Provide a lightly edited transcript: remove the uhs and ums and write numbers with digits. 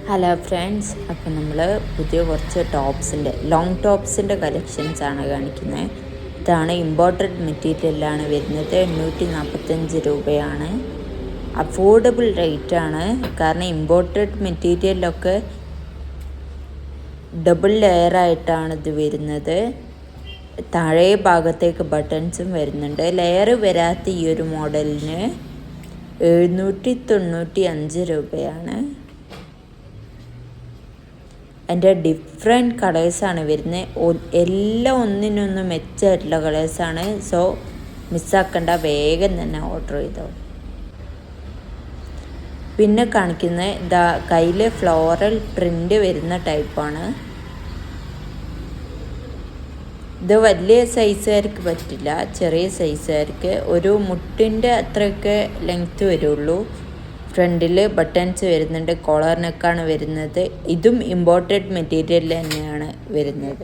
Hello friends, അപ്പോൾ നമ്മൾ പുതിയ കുറച്ച് ടോപ്സിൻ്റെ ലോങ് ടോപ്സിൻ്റെ കളക്ഷൻസാണ് കാണിക്കുന്നത്. ഇതാണ് ഇമ്പോർട്ടഡ് മെറ്റീരിയലാണ് വരുന്നത്. 845 രൂപയാണ്. അഫോർഡബിൾ റേറ്റാണ്. കാരണം ഇമ്പോർട്ടഡ് മെറ്റീരിയലൊക്കെ ഡബിൾ ലെയറായിട്ടാണ് ഇത് വരുന്നത്. താഴെ ഭാഗത്തേക്ക് ബട്ടൺസും വരുന്നുണ്ട്. ലെയർ വരാത്ത ഈ ഒരു മോഡലിന് 795 രൂപയാണ്. അതിൻ്റെ ഡിഫറെൻറ്റ് കളേഴ്സാണ് വരുന്നത്. എല്ലാം ഒന്നിനൊന്നും മെച്ചമായിട്ടുള്ള കളേഴ്സാണ്. സോ മിസ്സാക്കണ്ട, വേഗം തന്നെ ഓർഡർ ചെയ്തോ. പിന്നെ കാണിക്കുന്നത് കയ്യിൽ ഫ്ലോറൽ പ്രിൻ്റ് വരുന്ന ടൈപ്പാണ്. ഇത് വലിയ സൈസുകാർക്ക് പറ്റില്ല, ചെറിയ സൈസുകാർക്ക്. ഒരു മുട്ടിൻ്റെ അത്രയൊക്കെ ലെങ്ത്ത് വരുള്ളൂ. ഫ്രണ്ടിൽ ബട്ടൺസ് വരുന്നുണ്ട്. കോളർ നെക്കാണ് വരുന്നത്. ഇതും ഇമ്പോർട്ടഡ് മെറ്റീരിയൽ തന്നെയാണ് വരുന്നത്.